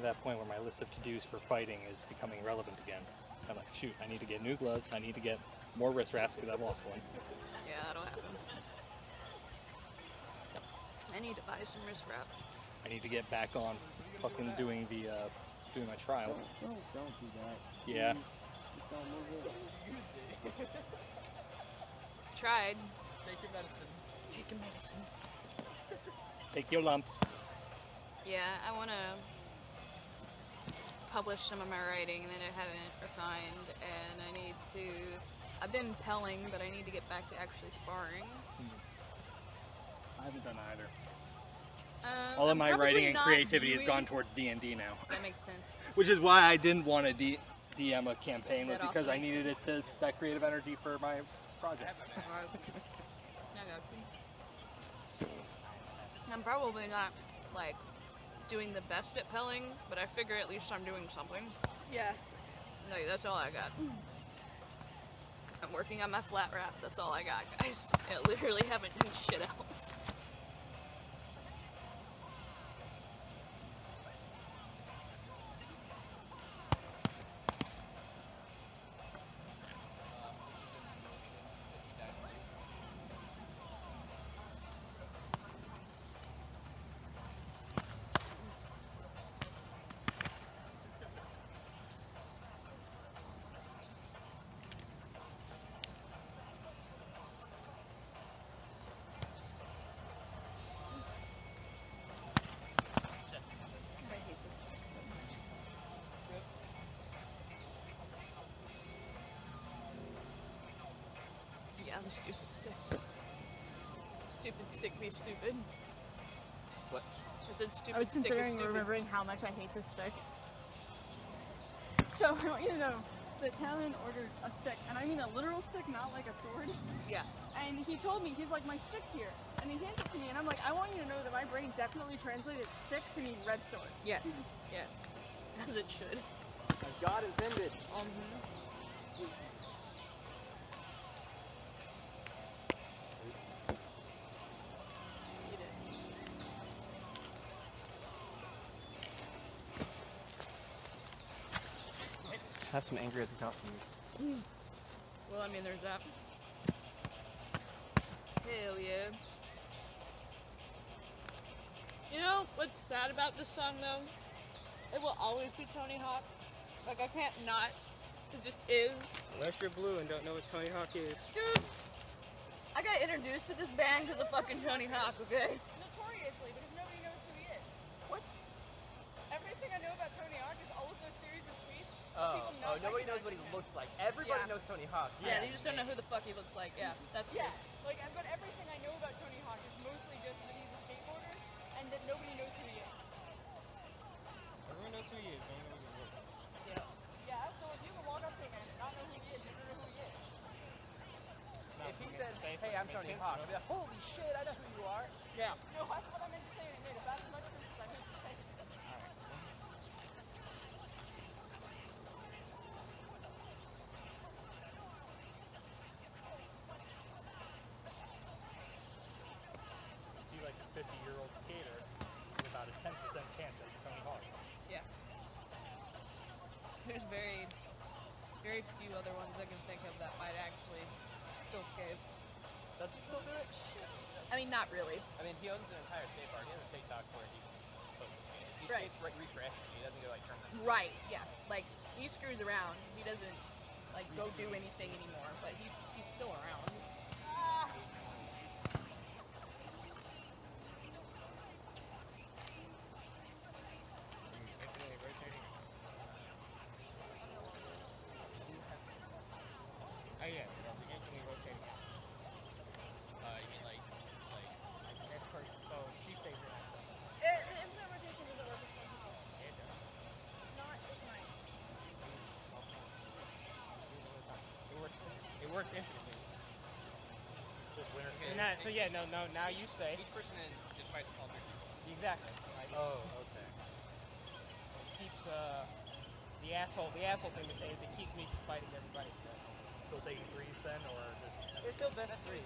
that point where my list of to-dos for fighting is becoming relevant again. I'm like, shoot, I need to get new gloves, I need to get more wrist wraps because I've lost one. Yeah, that'll happen. I need to buy some wrist wraps. I need to get back on fucking doing the doing my trial. Don't do that. Yeah. Just don't move it. Tried. Take your medicine. Take your medicine. Take your lumps. Yeah, I want to publish some of my writing that I haven't refined, and I need to... I've been pelling, but I need to get back to actually sparring. I haven't done either. I'm All of my probably writing and not creativity has doing- gone towards D&D now. That makes sense. Which is why I didn't want to DM a campaign, was That because also I makes needed it to that creative energy for my project. I'm probably not, like, doing the best at pelling, but I figure at least I'm doing something. Yeah. Like, that's all I got. I'm working on my flat wrap, that's all I got, guys. I literally haven't done shit else. Yeah, the stupid stick. Stupid stick be stupid. What? I said stupid I was stick is considering stupid. remembering how much I hate this stick. So I want you to know that Talon ordered a stick, and I mean a literal stick, not like a sword. Yeah. And he told me, he's like, my stick's here. And he hands it to me, and I'm like, I want you to know that my brain definitely translated stick to mean red sword. Yes. Yes. As it should. As God intended. Have some anger at the top of you. Well, I mean, there's that. Hell yeah. You know what's sad about this song, though? It will always be Tony Hawk. Like, I can't not. It just is. Unless you're blue and don't know what Tony Hawk is. Dude, I got introduced to this band because of fucking Tony Hawk, okay? Notoriously, because nobody knows who he is. What? Everything I know about Tony Hawk is all of those series of tweets. Oh, nobody knows what he looks like. Everybody Yeah. knows Tony Hawk. Yeah, you just don't know who the fuck he looks like. Yeah, that's Yeah, like, but everything I know about Tony Hawk is mostly just that he's a skateboarder and that nobody knows who he is. Everyone knows who he is. Don't know who he looks like. Yeah. Yeah, so if you can walk up to a man and not know who he is, you don't know who he is. If he says, hey, I'm Tony Hawk, I'll be like, holy shit, I know who you are. Yeah. No, that's what I meant to say, and it made about as much sense as I meant to say. See like a 50-year-old skater with about a 10% chance that he's Tony Hawk. Yeah. There's very, very few other ones I can think of that might actually still skate. Does he still do it? I mean, not really. I mean, he owns an entire skate park. He has a TikTok where he's supposed to skate. He Right. skates recreationally. He doesn't go like tournaments. Right, yeah. Like, he screws around. He doesn't, like, go do anything anymore, but he's still around. Infinitely rotating. Oh yeah, it's infinitely rotating. You mean like next person? So she stays in that stuff. Infinite rotation doesn't work with some people. It does. Not with mine. It works infinitely. Just winner Okay. skating. And so yeah, no, now you stay. Each person just fights all their people. Exactly. Like, Oh, okay. keeps the asshole thing to say is it keeps me from fighting everybody. Still taking threes then, or just... It's still best three.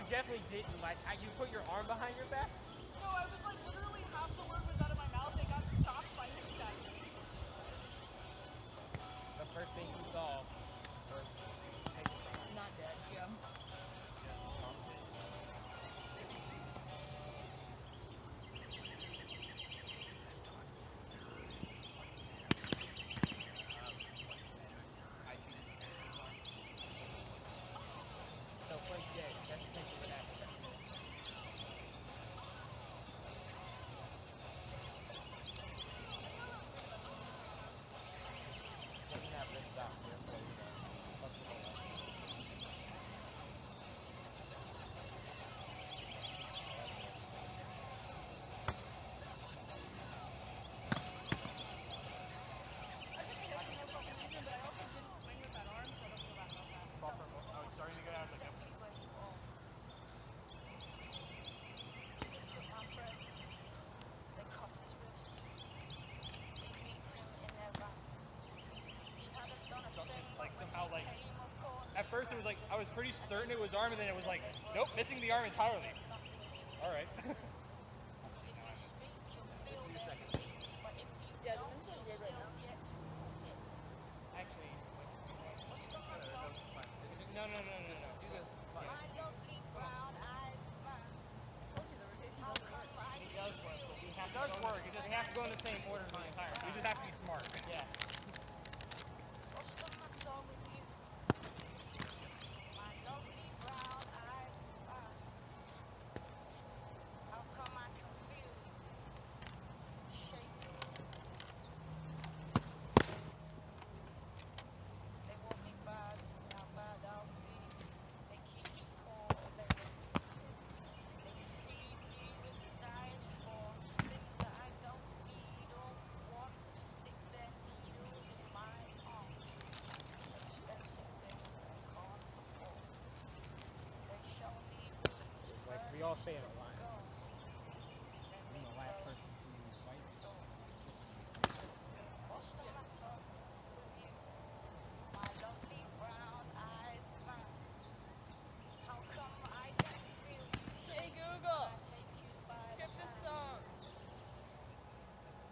definitely didn't. Like, you put your arm behind your back. No, I was like literally half the word was out of my mouth. It got stopped by him stacking. The first thing you saw, or Not dead. Yeah. I shoot. So Frank's dead. That's essentially what happened. Doesn't have this out here, so you know. Fuck the whole lot. I just hit for no fucking reason, but I also didn't swing with that arm, so I don't feel bad about that. Oh, it's starting to go out. Like, They took my friend. They cuffed his wrist. They beat him in their back. He hadn't done a thing. Like somehow like Came, of course. at first it was like I was pretty certain it was arm, and then it was like nope, missing the arm entirely. All right. If you speak, you'll feel their feet. But if you Yeah, don't, this is you'll good right still now. get hit. actually, What's the matter? no. Do this. My lovely brown-eyed man. Told you the rotation How doesn't work. come I It does work, but we have It to does go work. It just we have to go in the same order the entire You time. just have to be smart. Yeah. What's the matter with you? My lovely brown-eyed man. How come I can feel you shaking? They want me bad, how bad I'll be. They keep me poor, they make me sick. They feed me with desires for things that I don't need or want. Stick their needles in my arms. Expensive things I can't afford. They show me boobs, Like, we all stay in a line. girls. I'm the last person who fights. What's the matter with you? My lovely brown-eyed man. How come I can feel you Hey shake Google, when I take you by skip the this hand? song.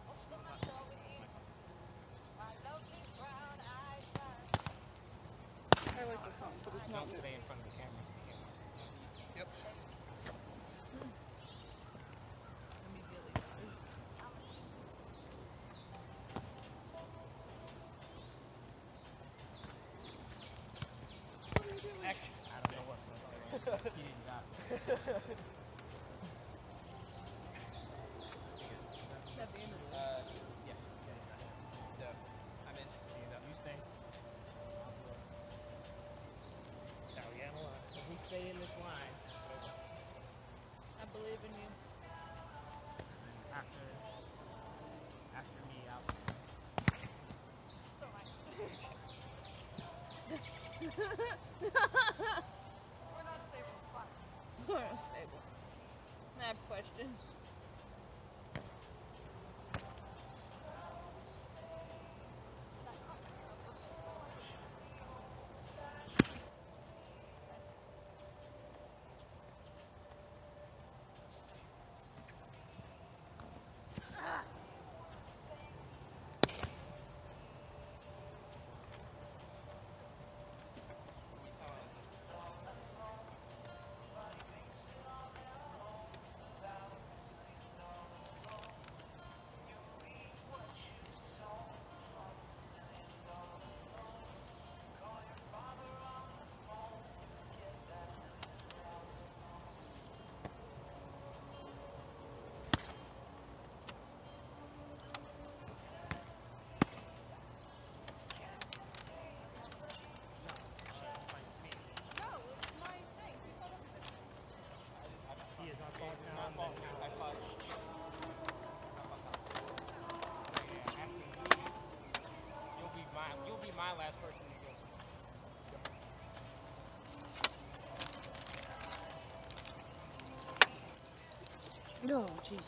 What's the matter with you? My lovely brown-eyed man. I like this song, but it's not Don't good. stay in front of the camera so we can't watch it. Yep. Immediately got it. Heck. I don't know what's going on. He didn't got it. At the end of this. Yeah. I'm in. You stay. Now we got a lot. If we stay in this line, I believe in you. after me, I'll So nice. We're not stable. Fine. We're unstable. I have a question. No, it's my thing. You said everything. He is on fault now. Not fault. I thought. You'll be my last person to go. No, Jesus.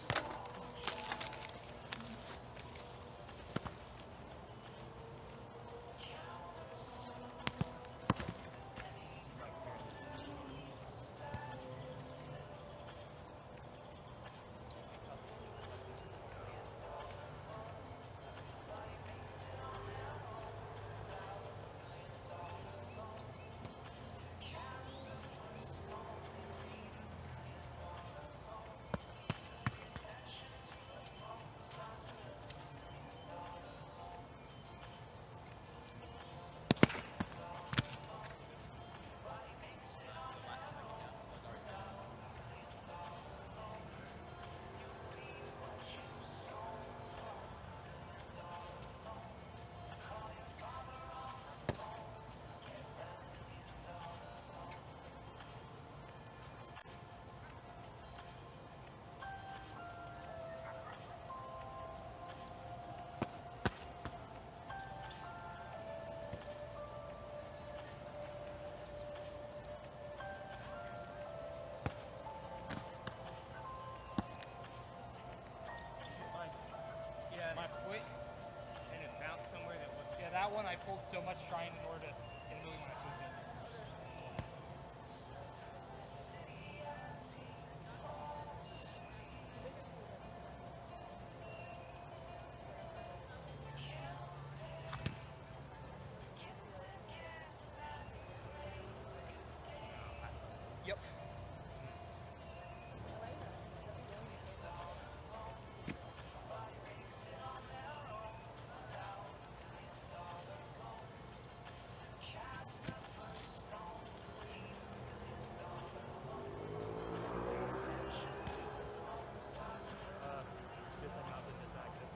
I pulled so much trying in order to get a movie when I moved in. Yep. Guess I've not been this active.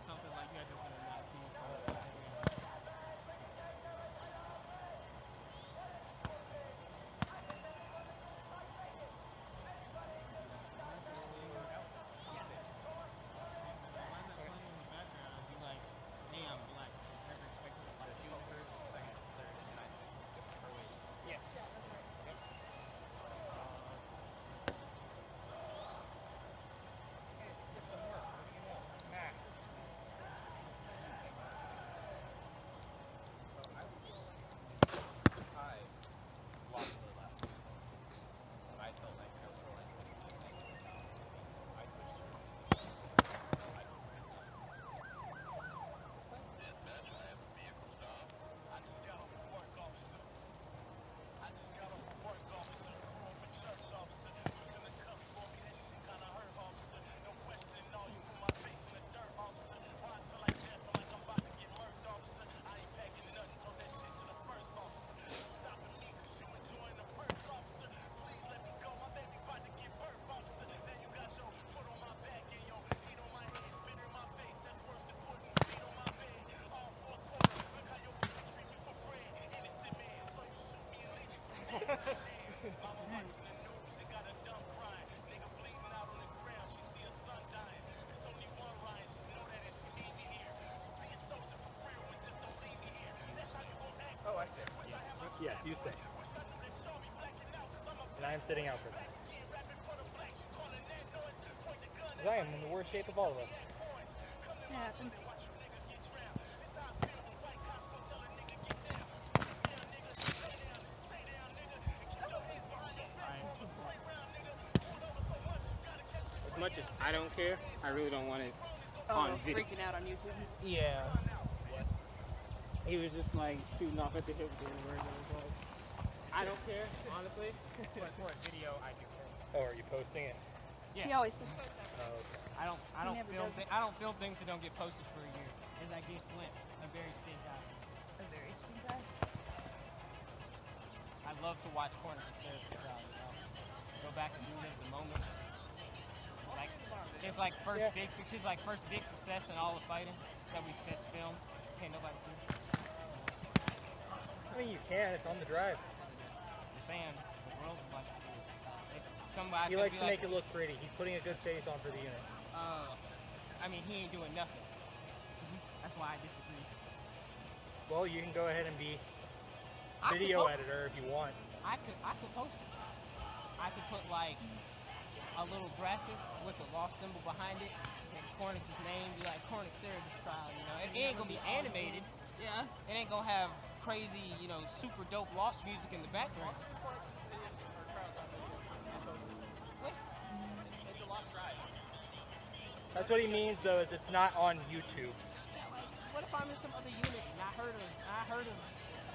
Something like you had to win a 19. Yes. I lost the last week. And I felt like I was going to be negative now. So I switched to I don't Oh, I see. Yes, you stay. And I am sitting out for that. 'Cause I am in the worst shape of all of us. It happens. As much as I don't care, I really don't want it Oh, on video. freaking out on YouTube. Yeah. He was just like shooting off at the hip there. Where it was like, I don't care, honestly. But for a video, I do care. Oh, are you posting it? He always does. Oh, okay. I don't never film does. I don't film things that don't get posted for a year. As I get Flint, a very stink guy. A very sweet guy. I love to watch corners of Sarah's crowd, you know. Go back and relive the moments. But I Like it's like his like first big success in all the fighting that's filmed. Can't nobody see. I mean, you can. It's on the drive. I'm saying the world would like to see it. Somebody's He gonna likes be to like, make it look pretty. He's putting a good face on for the unit. I mean, he ain't doing nothing. That's why I disagree. Well, you can go ahead and be I could video post it. editor if you want. I could post it. I could put like a little graphic with the lost symbol behind it and Cornix's name, be like Cornix Sarah's trial, you know. It ain't gonna be animated. Yeah. It ain't gonna have crazy, you know, super dope lost music in the background. It's a lost drive. That's what he means, though, is it's not on YouTube. What if I'm in some other unit and I heard of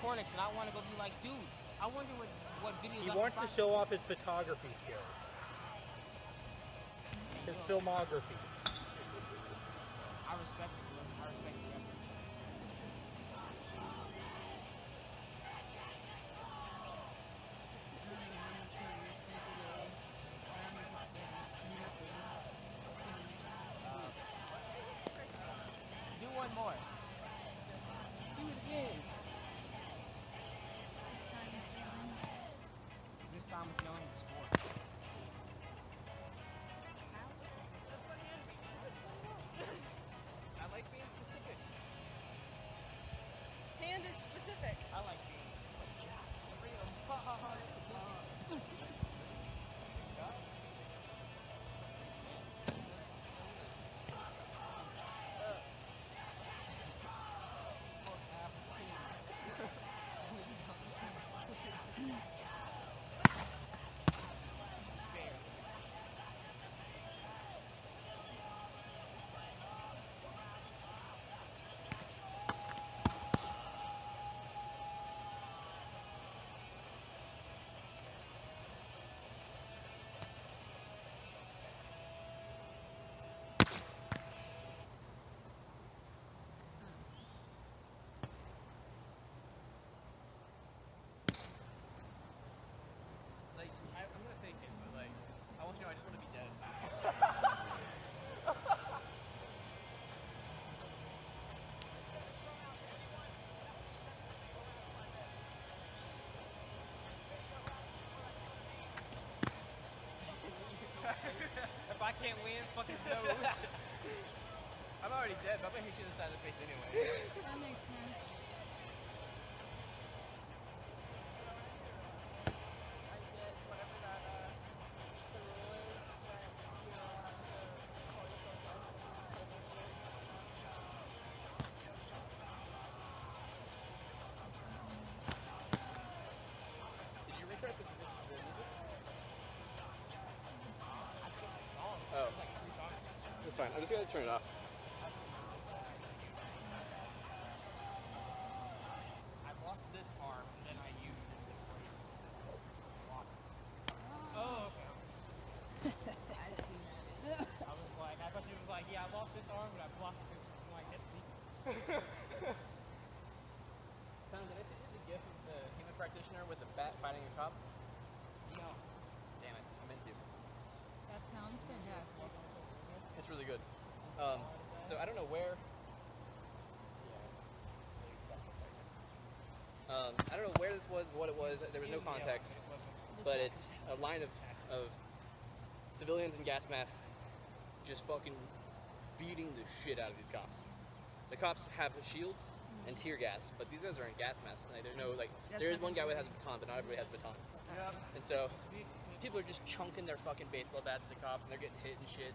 Cornix and I want to go be like, dude, I wonder what videos He I wants can to find. show off his photography skills. His filmography. I respect it, bro. I respect the effort. Do one more. Do it again. This time with knowing the score. I like being specific. Hand is specific. I like being like I'm gonna take it, but like I want you to know I just want to be dead. If I can't win, fuck his nose. I'm already dead, but I'm gonna hit you in the side of the face anyway. That makes sense. I get whatever that the rule is that you don't have to call yourself out. Did you restart the music? Oh. It's fine. I'm just gonna turn it off. I lost this arm and then I used it. Oh, okay. I see that. I was like, I thought you was like, yeah, I lost this arm, but I blocked this. I'm like, that's me. Tom, did I send you the gift of the human practitioner with the bat fighting a cop? No. Damn it, I meant to. That sounds fantastic. It's really good. So I don't know where. I don't know where this was, what it was. There was no context, but it's a line of civilians in gas masks just fucking beating the shit out of these cops. The cops have shields and tear gas, but these guys are in gas masks. Like, there's no like. There is one guy who has a baton, but not everybody has a baton. And so people are just chunking their fucking baseball bats at the cops, and they're getting hit and shit.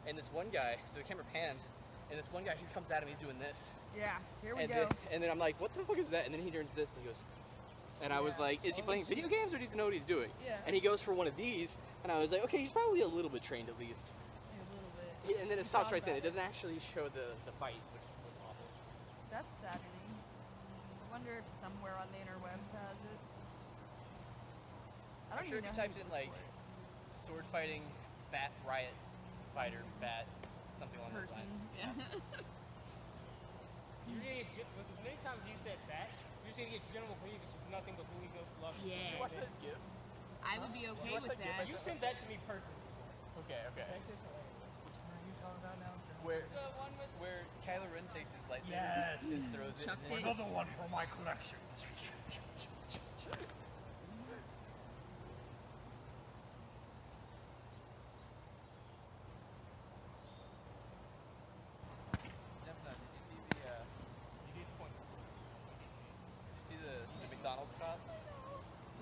And this one guy, so the camera pans, and this one guy, he comes at him, he's doing this. Yeah, here we And go. then, and then I'm like, what the fuck is that? And then he turns this and he goes, and I was like, is he playing video games or does he know what he's doing? Yeah. And he goes for one of these, and I was like, okay, he's probably a little bit trained at least. A little bit. Yeah, and then it stops right then. It doesn't actually show the fight, which was awful. That's saddening. I wonder if somewhere on the interwebs has it. I I'm don't sure even if you know typed who's in like sword fighting, bat riot, fighter, bat, something along those person. lines. Yeah. You're gonna get, as many times you said that, you're just gonna get general belief it's nothing but Louisville love. Yeah. Watch that GIF. I would be okay with that. You sent that to me personally. Okay, okay. Where The one with where Kylo Ren takes his lightsaber Yes. and throws it. Chucked And it. then, Another one for my collection. Did you see the McDonald's cop?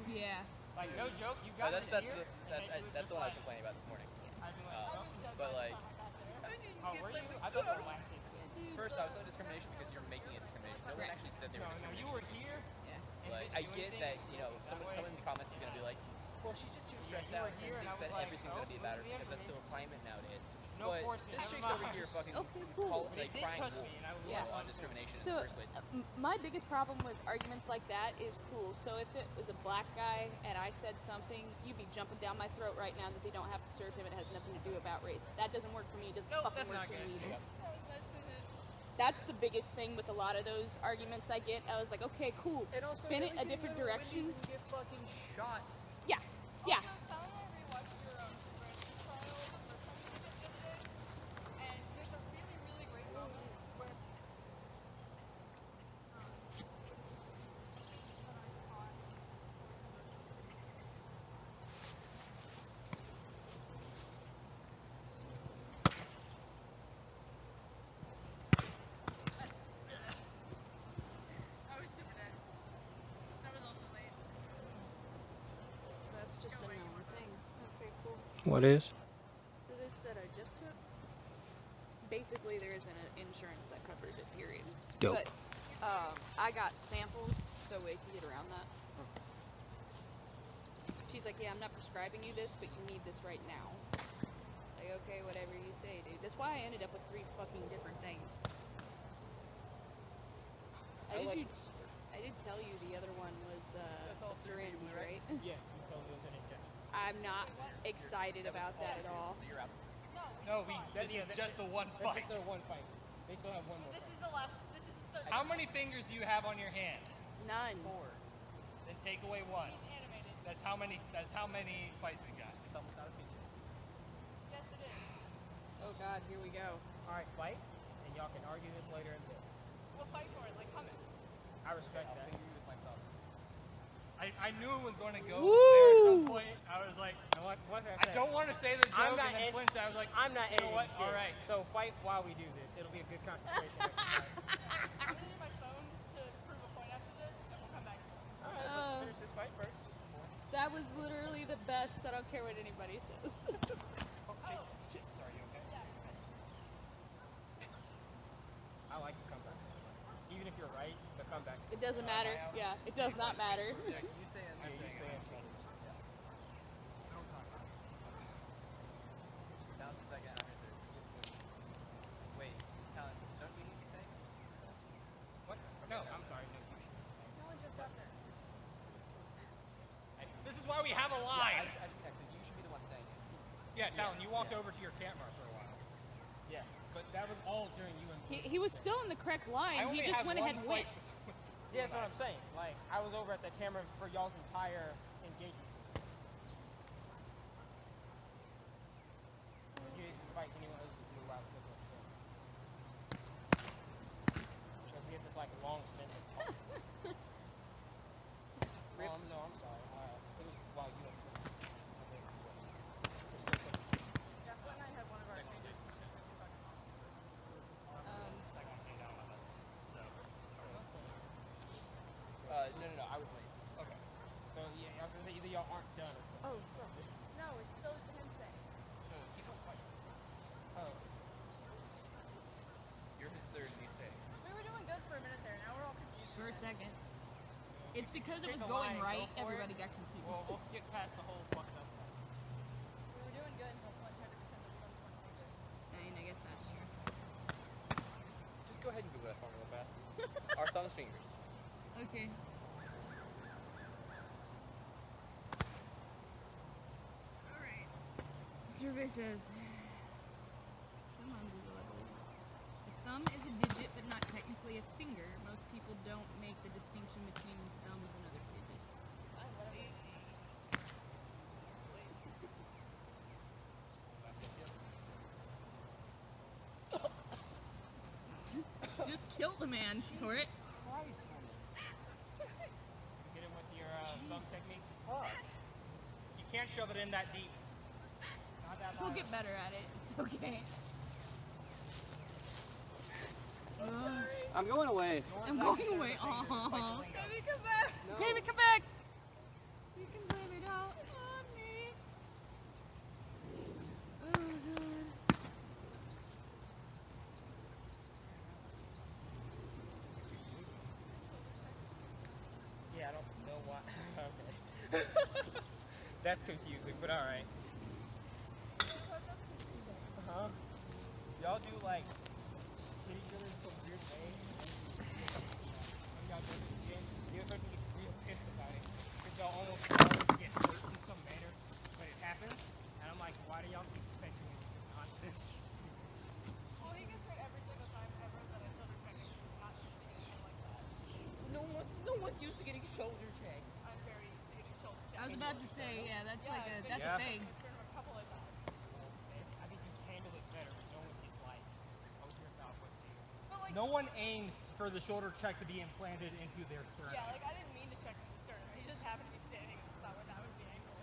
Yeah. Like, no joke, you Oh, got that's it that's here, the and that's then you that's was the one I was just complaining about this morning. I'd be like, But like, oh, were you? I thought you were last week. first off, it's not discrimination because you're making it discrimination. No one actually said they were No, discriminating. you were here. Like, I get that, you know, someone in the comments is gonna be like, well, she's just too stressed you out were and here, and I thinks that was like, everything's oh, gonna be about her believe the because that's the climate nowadays. No But forces, this never chick's over mind. here fucking Okay, cool. call, But like it did crying touch wolf me, and I was Yeah. on discrimination in So, the first place. my biggest problem with arguments like that is cool. So if it was a black guy and I said something, you'd be jumping down my throat right now that they don't have to serve him. It has nothing to do about race. That doesn't work for me. It doesn't fucking work for me. That's the biggest thing with a lot of those arguments I get. I was like, okay, cool. Spin it a different direction. Get fucking shot. Yeah. Yeah. Also, tell him I rewatched your French trial the first time you did it the other day, and there's a really, really great moment where I was super dead. That was also late. That's just a known thing. Okay, cool. What is? So this that I just took, basically there isn't an insurance that covers it, period. Dope. But I got samples, so we can get around that. She's like, yeah, I'm not prescribing you this, but you need this right now. Like, okay, whatever you say, dude. That's why I ended up with 3 fucking different things. I did tell you the other one was a syringe, right? Yes, you told me it was an injection. I'm not excited about that at all. So you're out. No, this is just the one That's fight. just their one fight. They still have one more This fight. is the last. This is the How many fingers do you have on your hand? None. 4. Then take away 1. animated. That's how many fights we got. Yes, it is. Oh god, here we go. All right, fight, and y'all can argue this later in the day. We'll fight for it. Like comments. I respect that. I knew it was going to go Woo! there at some point. I was like, You know what? What did I don't want to say the I'm joke, not and then in- Clint said, I was like, I'm not you know what? editing shit. All right. So fight while we do this. It'll be a good concentration exercise. I'm gonna use my phone to prove a point after this, and we'll come back. All right, let's finish this fight first. That was literally the best. I don't care what anybody says. Shit, sorry, you okay? I like the comeback. Even if you're right, the comeback's It doesn't matter. Yeah, it does not matter. I'm saying it. What? No, I'm sorry. No. No one just got there. This is why we have a line. Yeah, Talon, you walked over to your camera for a while. Yeah, but that was all during you and He was still in the correct line. I only He just have went one ahead and went. fight. Yeah, that's what I'm saying. Like, I was over at the camera for y'all's entire engagement. You didn't fight anyone else to move out of the So we had this like long stint of talk. No, I'm sorry. It was while you were Yeah, Flint and I had one of our exchanges. Second came down on it. So, No, I was late. Okay. So yeah, I was gonna say either y'all aren't done or something. Oh, no, it's still him saying. Oh. You're his third and you stay. We were doing good for a minute there. Now we're all confused. For a second. It's because it Pick was a going line, right. go for it. Everybody got confused. We'll skip past the whole fucked up part. We were doing good until Flint tried to pretend this was one fingers. I mean, I guess that's true. Just go ahead and Google that for me real fast. Our thumbs fingers. Okay. Alright. Survey says. Come on, Google level. A thumb is a digit, but not technically a finger. Most people don't make the distinction between thumbs and other digits. killed the man for it. Get him with your thumb technique. Fuck. You can't shove it in that deep. Not that We'll high. get better at it. It's okay. I'm going away. I'm going away. Aww. Baby, come back. Baby, come back. You can blame it out on me. Oh, God. Yeah, I don't know why. Okay. That's confusing, but alright. Uh-huh. Y'all do like hit each other in some weird way. When y'all do it again, the other person gets real pissed about it. Because y'all almost always get hurt in some manner. But it happens. And I'm like, why do y'all keep mentioning this nonsense? Well, he gets hurt every single time ever that I shoulder check him. Not understanding him like that. No one's used to getting shoulder checked. I'm very used to getting shoulder checked. I was about to say, yeah, that's like a that's Yeah. a thing. It's been a couple of times. I think you handle it better, but no one is like, oh, you're about what to do. But like, No one aims for the shoulder check to be implanted into their sternum. yeah, like I didn't mean to check him sternum. He just happened to be standing in the spot where that was the angle.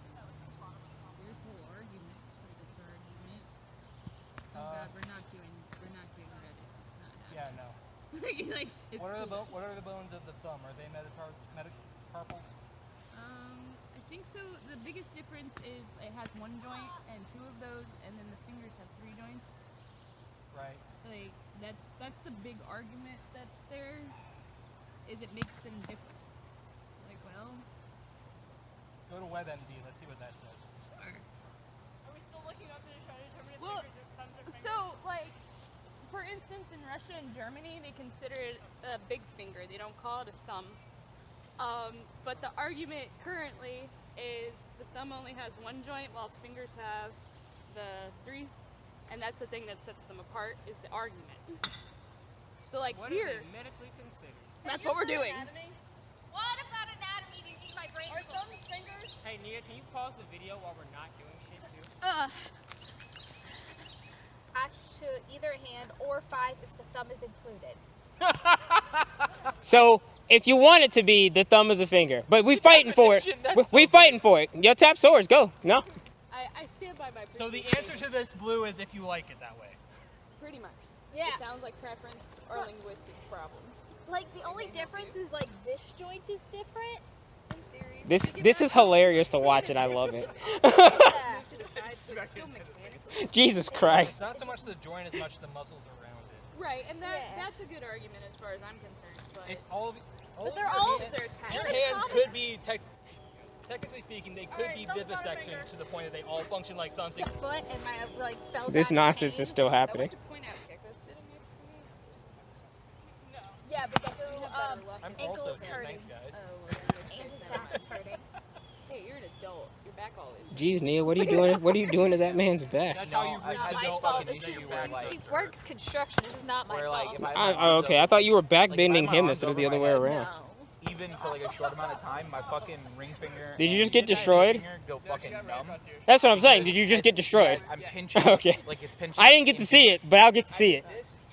There's whole arguments for this argument. Oh God, we're not doing Reddit. It's not Yeah, happening. no. like it's What are the cool. what are the bones of the thumb? Are they metacarpals? I think so. The biggest difference is it has one joint and two of those, and then the fingers have three joints. Right. Like that's the big argument that's there. Is it makes them different? Like, well, Go to WebMD. Let's see what that says. sure. Are we still looking up to try to determine if Well, fingers or thumbs are fingers? So, like, for instance, in Russia and Germany, they consider it a big finger. They don't call it a thumb. But the argument currently is the thumb only has one joint, while fingers have the three, and that's the thing that sets them apart. Is the argument. So, like What here, are they medically considered? that's what we're doing. Anatomy? What about anatomy? Do you think my brain Are thumbs fingers? Hey Nia, can you pause the video while we're not doing shit too? attached to either hand or 5 if the thumb is included? So, if you want it to be, the thumb is a finger. But we fighting for it. We fighting for it. Yo, tap swords, go. No? I stand by my. So the previous answer to this blue is if you like it that way. statement. Pretty much. Yeah. It sounds like preference or linguistic problems. Like the only difference is like this joint is different. In theory. This is hilarious to watch and I love it. Yeah. To the side, so it's still mechanical. Jesus It's Christ. not so much the joint as much the muscles around it. Right, and Yeah. that's a good argument as far as I'm concerned. But If all of But they're your all hands- they're attached. your It's a hands common- could be technically speaking, they could Alright, be thumbs on a vivisection finger. to the point that they all function like thumbs. The foot and my like fell This back nonsense pain. is still I happening. want to point out Keko sitting next to me. No. Yeah, but Gecko, You have better luck. I'm ankle also is here. hurting. Thanks, guys. Oh, well, then And his never back mind. is hurting. Hey, you're an adult. Your back always hurts. Jeez, Nia, what are you doing? What are you doing to that man's back? That's how you I reach had the my adult fault. fucking It's age his, where, he works construction. This is not my Where, fault. like, if I have my Oh, arms okay, I over- thought you were like, if I backbending have him my instead of arms the over other my way head, around. No. Even for like a short amount of time, my fucking ring finger. Did you and just get index destroyed? finger go fucking numb. That's what I'm saying. Did you just get destroyed? I'm pinching. Okay. Like it's pinching. I didn't get to see it, but I'll get to see it.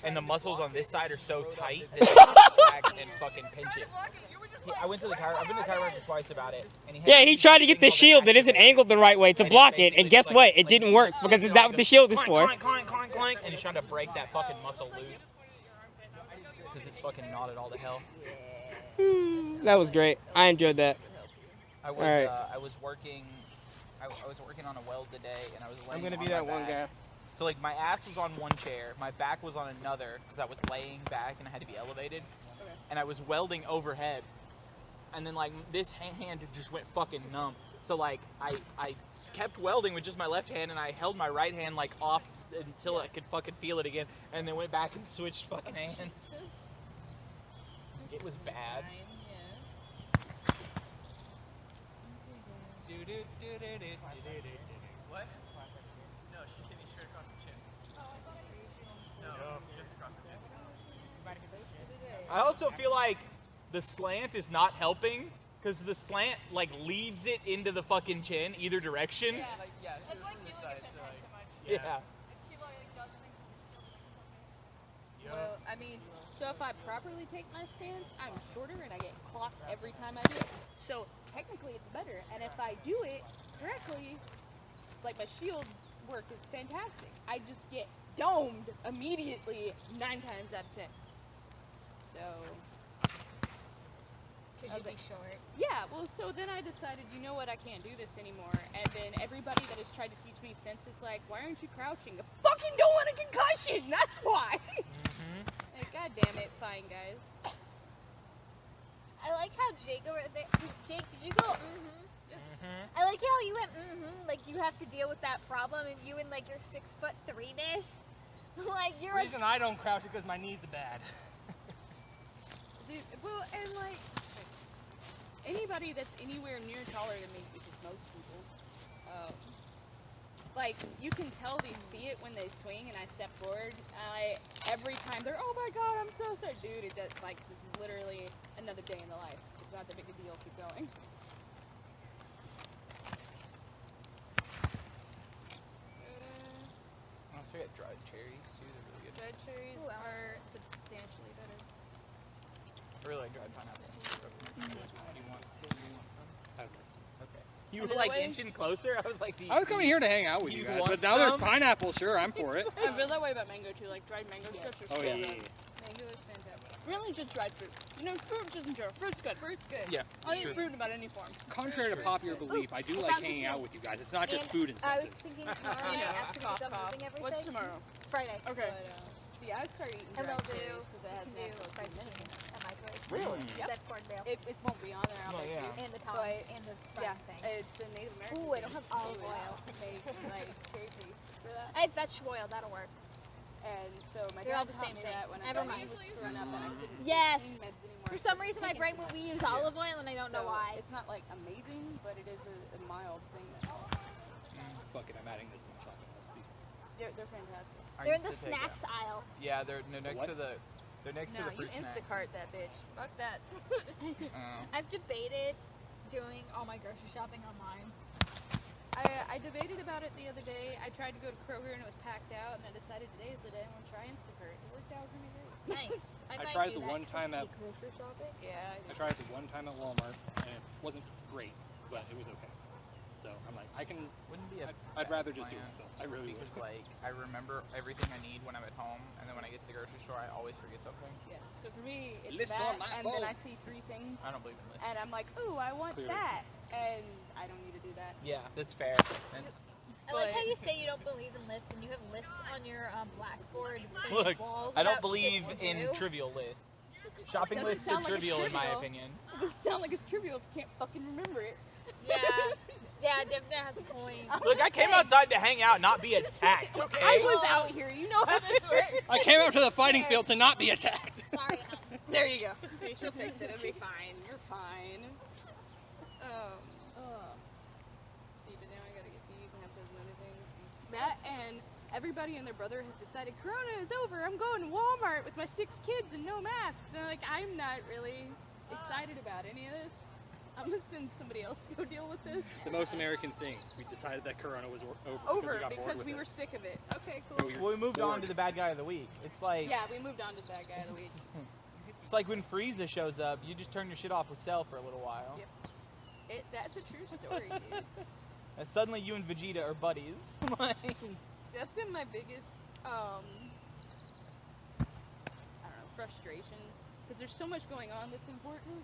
And the muscles on this side are so tight that I back and fucking pinch it. I went to the I've been to the chiropractor twice about it. And Yeah, he tried to get the shield that isn't angled the right way to block it, and guess what? It didn't work because it's not what the shield is for. Clank, clank, clank, clank, and he's trying to break that fucking muscle loose because it's fucking knotted all to hell. That was great. I enjoyed that. I was Alright. I was working on a weld today, and I was laying I'm gonna on be my that one back. guy. So like my ass was on one chair, my back was on another because I was laying back and I had to be elevated, and I was welding overhead, and then like this hand just went fucking numb. So like I kept welding with just my left hand, and I held my right hand like off until I could fucking feel it again, and then went back and switched fucking hands. It was bad. What? No, she hit me straight across the chin. No, just across the chin. I also feel like the slant is not helping because the slant like leads it into the fucking chin either direction. Yeah. Like, yeah, It's like this Keely side, gets so hit like, so much. yeah. If Keely like does anything, Well, I mean, so if I properly take my stance, I'm shorter and I get clocked every time I do it. So technically it's better. And if I do it correctly, like my shield work is fantastic. I just get domed immediately 9 times out of 10. So, Could you be short? yeah, well, so then I decided, you know what, I can't do this anymore. And then everybody that has tried to teach me since is like, why aren't you crouching? I fucking don't want a concussion, that's why. Like, God damn it, fine, guys. I like how Jake over there. Jake, did you go? I like how you went. Like you have to deal with that problem, and you in like your 6'3"ness. Like you're. The reason I don't crouch is because my knees are bad. Dude, well, and like, anybody that's anywhere near taller than me, which is most people, like, you can tell they see it when they swing and I step forward. Every time they're, oh my god, I'm so sorry. Dude, it does, like, this is literally another day in the life. It's not that big a deal. Keep going. I also got dried cherries too. They're really good. Red cherries Ooh, are substantially better. I really like dried pineapple. Do you want some? I would love some. Okay. You Under were the like way? inching closer. I was like, I was coming here to hang out with you You guys, want but now there's some? pineapple. Sure, I'm for it. I feel that way about mango too. Like, dried mango strips are Oh so yeah, good. yeah. Mango is fantastic. Really, just dried fruit. You know, fruit doesn't jar. Fruit's good. Fruit's good. Yeah. I'll eat sure. fruit in about any form. Contrary to popular belief, I do Ooh, like found hanging it. out with you guys. It's not just And food I was incentive. thinking tomorrow You night know, after cough, we're done cough. moving everything. What's tomorrow? Friday. Okay. See, I started eating And dried we'll do. cherries because it has We can do natural fried cinnamon. chicken at my place. Really? Yep. That's corn bale. It won't be on there. I'll No, bet yeah. you. And the tom But, and the Yeah, fried thing. it's a Native American. Ooh, I don't thing. have olive oil. Make like cherry paste for that. I have vegetable oil. That'll work. And so my They're dad all the taught same me thing. that when I Never thought mind. he was screwing up and I couldn't Yes. take meds anymore. For some because reason, my taking brain we use olive oil, and I don't know So, why. It's not like amazing, but it is a mild thing. Fuck it, I'm adding this to my shopping list. They're fantastic. I They're in used the to take snacks aisle. Yeah, they're next What? to the. They're next to the fruit snacks. that bitch. Fuck that. I've debated doing all my grocery shopping online. I debated about it the other day. I tried to go to Kroger and it was packed out, and I decided today is the day I'm gonna try Instacart. It worked out really great. Nice. I might tried do the that. one time at Grocery shopping. Yeah. I tried it the one time at Walmart and it wasn't great, but it was okay. So I'm like, Wouldn't be a I'd bad rather just do it plan, myself. I really would. because like I remember everything I need when I'm at home, and then when I get to the grocery store, I always forget something. Yeah. So for me, it's List that, on my and then phone. I see 3 things, I don't believe in this. and I'm like, ooh, I want Clearly. that, and I don't need to do that. Yeah, that's fair. That's, I like how But- you say you don't believe in lists, and you have lists on your blackboard and Look, walls. I don't about believe shit to in do. trivial lists. Shopping Doesn't lists are sound like it's trivial in my trivial. opinion. It doesn't sound like it's trivial if you can't fucking remember it. Yeah, yeah, Devna has a point. Look, I came outside to hang out, not be attacked. Okay. I was out here. You know how this works. I came out to the fighting field to not be attacked. Sorry. There you go. See, she'll fix it. It'll be fine. You're fine. See, but now I gotta get these and have those other things. That and everybody and their brother has decided Corona is over. I'm going to Walmart with my 6 kids and no masks. And I'm like, I'm not really excited about any of this. I'm gonna send somebody else to go deal with this. The most American thing. We decided that Corona was over. Over we got bored because with we it. were sick of it. Okay, No, cool. we were Well, we moved on bored. to the bad guy of the week. It's like Yeah, we moved on to Bad Guy of the Week. it's like when Frieza shows up, you just turn your shit off with Cell for a little while. Yep. That's a true story, dude. And suddenly you and Vegeta are buddies. Like, That's been my biggest, I don't know, frustration. Because there's so much going on that's important,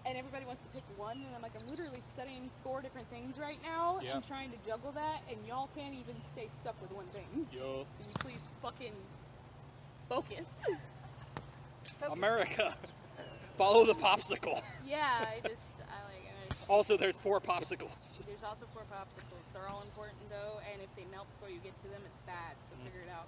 and everybody wants to pick one, and I'm like, I'm literally studying 4 different things right now, Yeah. and trying to juggle that, and y'all can't even stay stuck with one thing. Yo, Can you please fucking focus? America, follow the popsicle. Yeah, I like, Also, there's 4 popsicles. there's also 4 popsicles. They're all important though, and if they melt before you get to them, it's bad, so figure it out.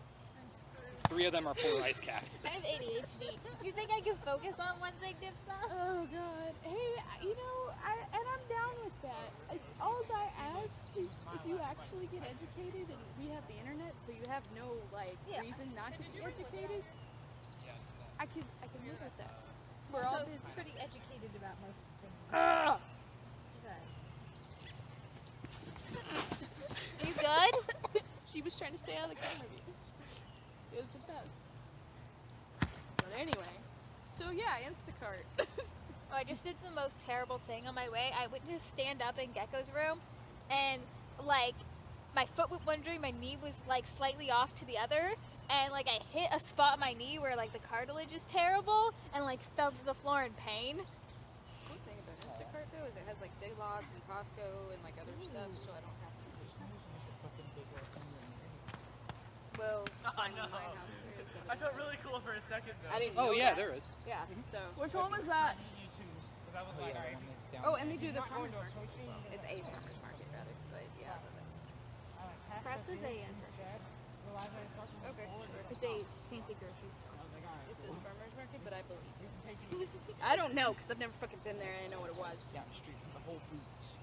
3 of them are 4 ice caps. I have ADHD. You think I can focus on one thing, Dipsa? Oh god. Hey, you know, and I'm down with that all I ask is if you actually get educated, and we have the internet, so you have no like Yeah. reason not to be educated. I can live with that. We're We're all also busy. pretty educated about most things. Ah! You good? She was trying to stay out of the camera view. It was the best. But anyway, so yeah, Instacart. Oh, I just did the most terrible thing on my way. I went to stand up in Gecko's room, and like my foot went one way, my knee was like slightly off to the other, and like I hit a spot on my knee where like the cartilage is terrible, and like fell to the floor in pain. Cool thing about Instacart though is it has like Big Lots and Costco and like other stuff, so I don't have to. Well, I know. my house there is, but I felt really cool for a second though. I didn't Oh know yeah, that. there is. Yeah. So. Which one was that? You too. Because I was like, yeah, alright. the one that's down Oh, there. and they do the Not farmers going to a market. coaching. It's a farmers market rather, but yeah. Pratt's is a Okay. It's a fancy grocery store. It says farmers market, but I believe it. I don't know because I've never fucking been there and I didn't know what it was. Down the street from the Whole Foods.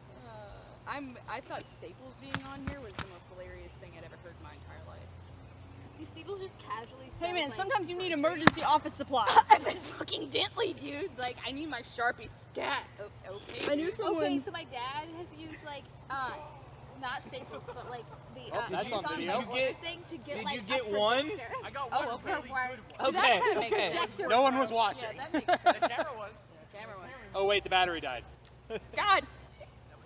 I thought Staples being on here was the most hilarious thing I'd ever heard in my entire life. These people just casually Hey sell, man, like, sometimes you need emergency office supplies. I've been fucking Dentley, dude. Like, I need my Sharpie stat. Okay. I knew someone. Okay, so my dad has used like not Staples, but like the that's on Amazon video. like, order thing to get Did like you a get one? projector. I got Oh, one okay. really good one. So that Okay, kinda makes okay. sense. No one was watching. Yeah, that makes sense. The camera was. Camera one. Oh wait, the battery died. God.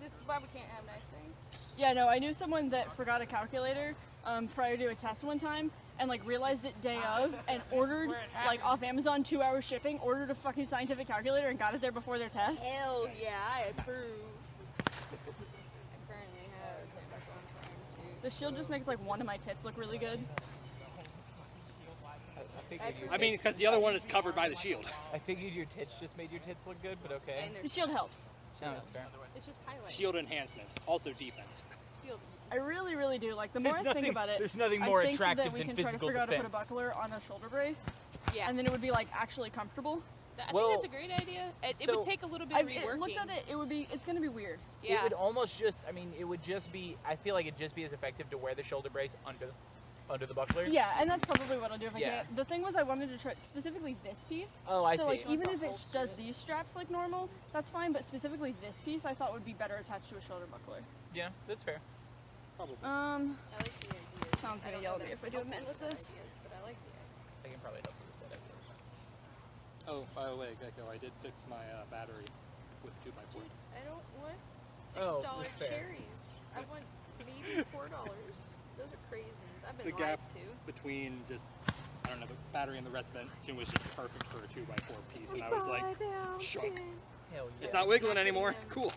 This is why we can't have nice things. Yeah, no, I knew someone that forgot a calculator prior to a test one time and like realized it day of and ordered like off Amazon 2-hour shipping, ordered a fucking scientific calculator and got it there before their test. Hell yeah, I approve. I currently have. That's what I'm trying to. The shield just makes like one of my tits look really good. I mean, because the other one is covered by the shield. I figured your tits just made your tits look good, but okay. And The there's shield helps. No, that's fair. it's just highlight. Shield enhancement, also defense. Shield. I really, really do. Like the more I think about it, There's nothing I more think attractive that we than can try to physical figure out how to put a defense. buckler on a shoulder brace, Yeah. and then it would be like actually comfortable. I Well, think that's a great idea. It so would take a little bit I of reworking. looked at it. It would be. It's gonna be weird. Yeah. It would almost just, I mean, it would just be, I feel like it'd just be as effective to wear the shoulder brace under the buckler. Yeah, and that's probably what I'll do if I Yeah. can. The thing was, I wanted to try specifically this piece. Oh, I So see. like, even if it upholster does it. these straps like normal, that's fine. But specifically this piece, I thought would be better attached to a shoulder buckler. Yeah, that's fair. Probably. I like the idea. Sounds gonna yell at me if I do a man with this. But I like the idea. I can probably help you with that idea. Oh, by the way, Gecko, I did fix my battery with 2x4. I don't want Oh, $6 that's fair. cherries. I want maybe $4. Those are craisins. I've been The gap lied to. between just, I don't know, the battery and the rest of it was just perfect for a 2x4 piece, and I was like, shook. Hell yeah. It's not wiggling Not getting anymore. them. Cool.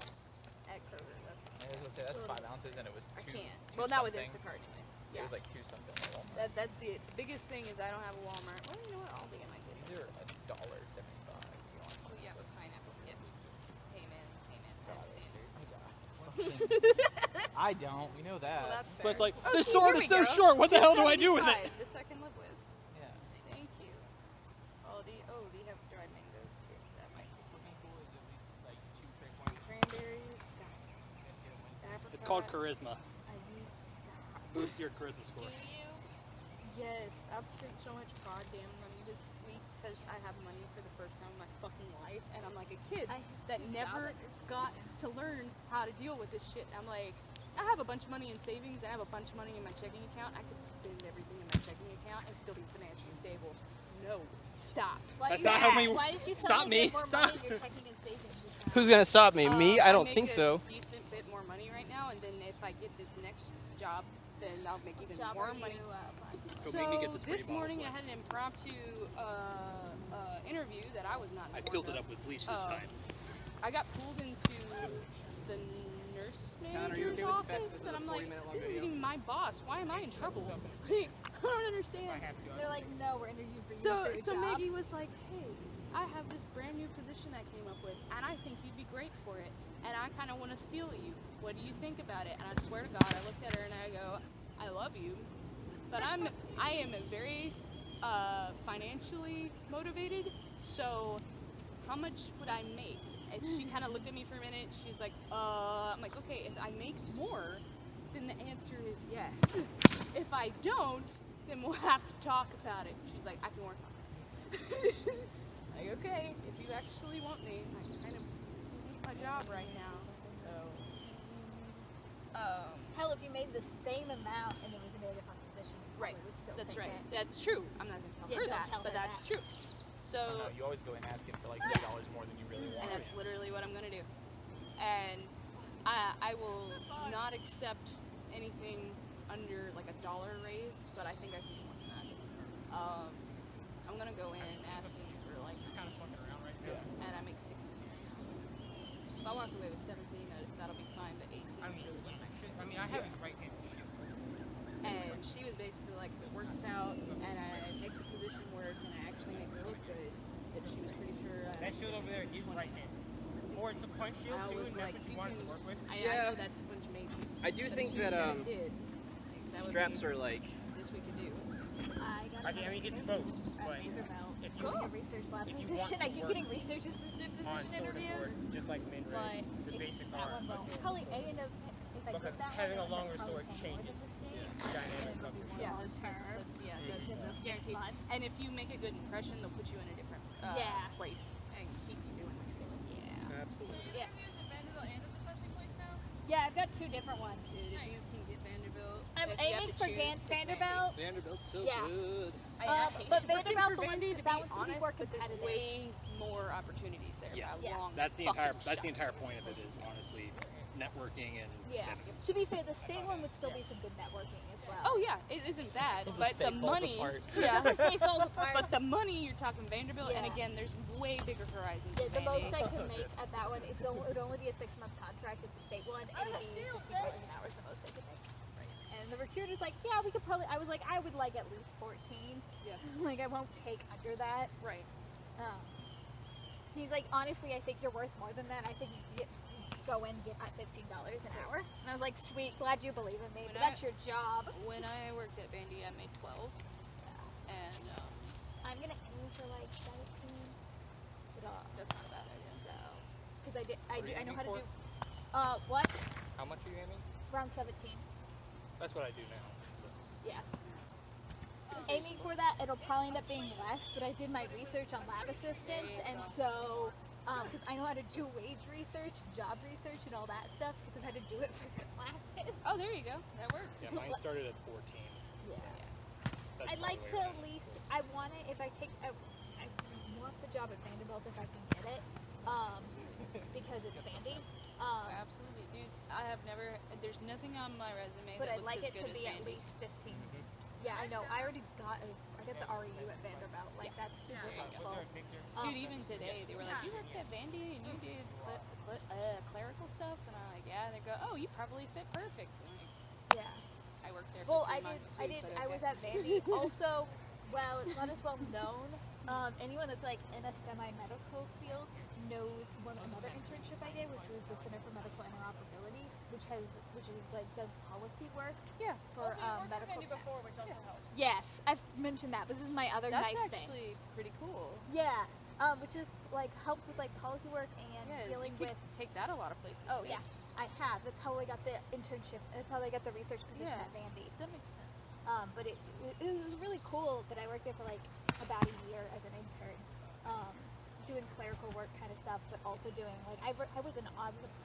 At Kroger, I was gonna say, that's 5 ounces and it was I two. can't. two Well, not with something. Instacart anyway. It Yeah. was like 2 something at Walmart. That's the biggest thing is I don't have a Walmart. Well, you know what? Aldi I might get. These are $1.75. Oh yeah, with pineapple. Yep. Hey man, that's standard. I don't. We know that. Well, that's fair. But it's like, Oh, this see, sword here is we so go. short, what the hell do I do with it? $2.75. This I can live with. yeah. Thank you. Aldi. Oh, they have dried mangoes too. That might. Cranberries. It's called Apricot. charisma. I need stop. Boost your charisma Do score. you? Yes, I've spent so much goddamn money this week because I have money for the first time in my fucking life, and I'm like a kid that never got to learn how to deal with this shit. I'm like, I have a bunch of money in savings, I have a bunch of money in my checking account. I could spend everything in my checking account and still be financially stable. No, stop. Why That's did not you- how we- Why did you Stop suddenly me, get more stop. money in your checking and savings this time? Who's gonna stop me? Me? I don't make think a so. Decent bit more money right now, and then if I get this next job, then I'll make even Job more are money. you, applying for? Go make me get this pretty this bottle morning I flat. had an impromptu interview that I was not. I informed filled it of. up with bleach this time. I got pulled into the nurse manager's office, and I'm like, this isn't even my boss. Why am I in trouble? Like, I don't understand. They're like, no, we're interviewing for you So, for your so job. Maggie was like, hey, I have this brand new position I came up with, and I think you'd be great for it, and I kind of want to steal you. What do you think about it? And I swear to God, I looked at her and I go, I love you, but I am very financially motivated. So, how much would I make? and she kind of looked at me for a minute. She's like, I'm like, okay, if I make more, then the answer is yes. If I don't, then we'll have to talk about it. She's like, I can work on it. Like, okay, if you actually want me, I kind of hate my job right now. So, Hell, if you made the same amount and it was in a different position, you right, probably would still that's take right. it. That's true. I'm not gonna tell Yeah, her don't that, tell but her that's that. true. So, Oh, no, you always go in asking for like Yeah. $3 more than you really and want. that's literally what I'm gonna do. And I will not accept anything under like a $1 raise, but I think I can do more than that. I'm gonna go in asking for like, Kind of fucking around right now. and I make 16. So if I walk away with 17, that'll be fine. But 18 I is really mean, fine. I mean, I have a right-handed shoot. And she was basically like, if it works out and I make the position work and I actually make it look good, that she was pretty sure. That shield over there is right-handed. Or it's a punch shield I too, was and that's like, what you you wanted to can- work with. I Yeah. know that's a bunch of maybes. I do But think if she that did, that would straps be are like. this we could do. I got I mean, it's both, but if you a research lab if you want position. to I keep work getting research assistant on position sword and interviews. board, just like min Why? ray, the basics That are. one won't. but Probably A and if I Because get that having one, a longer I'll sword probably pay more than changes the state. the dynamics of your Yeah, Long that's term. yeah, that's Because of 6 guaranteed. months. And if you make a good impression, they'll put you in a different Yeah. place and keep you doing that. Yeah. Absolutely. Yeah. Yeah, I've got 2 different ones. Dude, if you can get Vanderbilt, I'm if you have aiming to for choose, pick Vanderbilt. Vanderbilt's so Yeah. good. I But hate working Vanderbilt, for the ones- Vandy, to that be one's gonna be honest, more but there's competitive. way more opportunities there. Yes. by a Yeah. long That's the fucking entire shot. point of it is honestly networking and Yeah. benefits. To be fair, the state one would still be some good networking as well. Oh yeah, it isn't bad, The but state the falls money, apart. yeah. The state falls apart. But the money, you're talking Vanderbilt, and Yeah. again, there's way bigger horizons. Yeah, the than most Vandy. I could make at that one, it would only be a 6-month contract at the state one, and it'd be $50 an hour is the most I could make. And the recruiter's like, yeah, we could probably, I was like, I would like at least 14. Yeah. Like, I won't take under that. Right. He's like, honestly, I think you're worth more than that. I think you could go in and get at $15 an hour. And I was like, sweet, glad you believe in me, When but I- that's your job. When I worked at Vandy, I made 12, and I'm gonna aim for like 17. But, that's not a bad idea. so, because I What are you know how to aiming do, what? How much are you aiming? Around 17. That's what I do now. So. Yeah. Aiming for that, it'll probably end up being less, but I did my research on lab assistants, and so, because I know how to do wage research, job research, and all that stuff, because I've had to do it for classes. Oh, there you go. That works. Yeah, mine started at 14. Yeah. That's I'd like probably to where at I- least, I want it, if I take, I want the job at Vanderbilt if I can get it, because it's Vandy. Absolutely, dude. I have never. There's nothing on my resume But that I'd looks like as it good to as be at Vandy. least 15. Yeah, I know. I already got I got the REU at Vanderbilt. Like, that's super There you go. helpful. Dude, even today, they were like, you worked at Vandy and you did clerical stuff? And I'm like, yeah. And they go, oh, you probably fit perfect. I'm like, Yeah. I worked there Well, for 3 I months. did. Too, but I okay. was at Vandy. Also, well, it's not as well known. Anyone that's like in a semi-medical field knows another internship I did, which was the Center for Medical Interoperability, which is like does policy work. Yeah. For medical. before, which also helps. Yes, I've mentioned that. This is my other That's nice thing. actually pretty cool. Yeah. Which is like helps with like policy work and Yeah, dealing you with. could take that a lot of places. Oh too. yeah, I have. That's how I got the internship. That's how I got the research position Yeah. at Vandy. That makes sense. But it was really cool. But I worked there for like about a year as an intern, doing clerical work kind of stuff, but also doing like I was a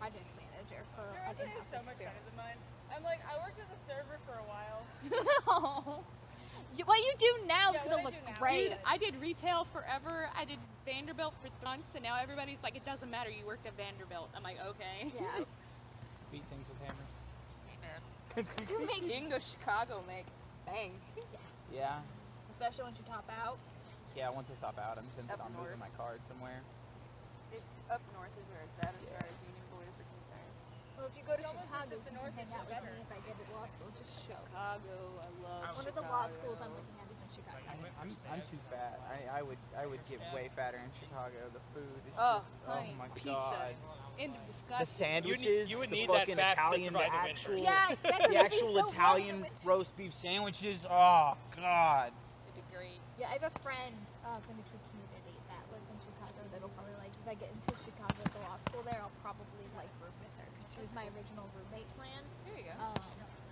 project manager for Your an resume is in-house so much better experience. than mine. I'm like, I worked as a server for a while. What you do now is Yeah, gonna what I look do now. great. Dude, I did retail forever. I did Vanderbilt for months, and now everybody's like, it doesn't matter. You worked at Vanderbilt. I'm like, okay. Yeah. Beat things with hammers. You make, You can go Chicago, make bang. Yeah. especially once you top out. Yeah, once I top out, I'm Up I'm moving north. my card somewhere. Up north is where it's at as far as Union Boys are concerned. Well, if you go to It's almost Chicago, as you if the can North hang is out with better. me if I get to law school. Just show. Chicago, I love One of Chicago. the law schools I'm looking at is in Chicago. I'm too fat. I would get way fatter in Chicago. The food is Oh, just honey, oh my pizza. god. End of The discussion. sandwiches, you would the need that fucking fat to Italian, the survive the actual, winters. Yeah, that's the gonna be actual so Italian hard to roast beef sandwiches. Oh god. It'd be great. Yeah, I have a friend from the True community that lives in Chicago that'll probably like if I get into Chicago went to law school there, I'll probably like work with her because she was my original roommate plan. There you go.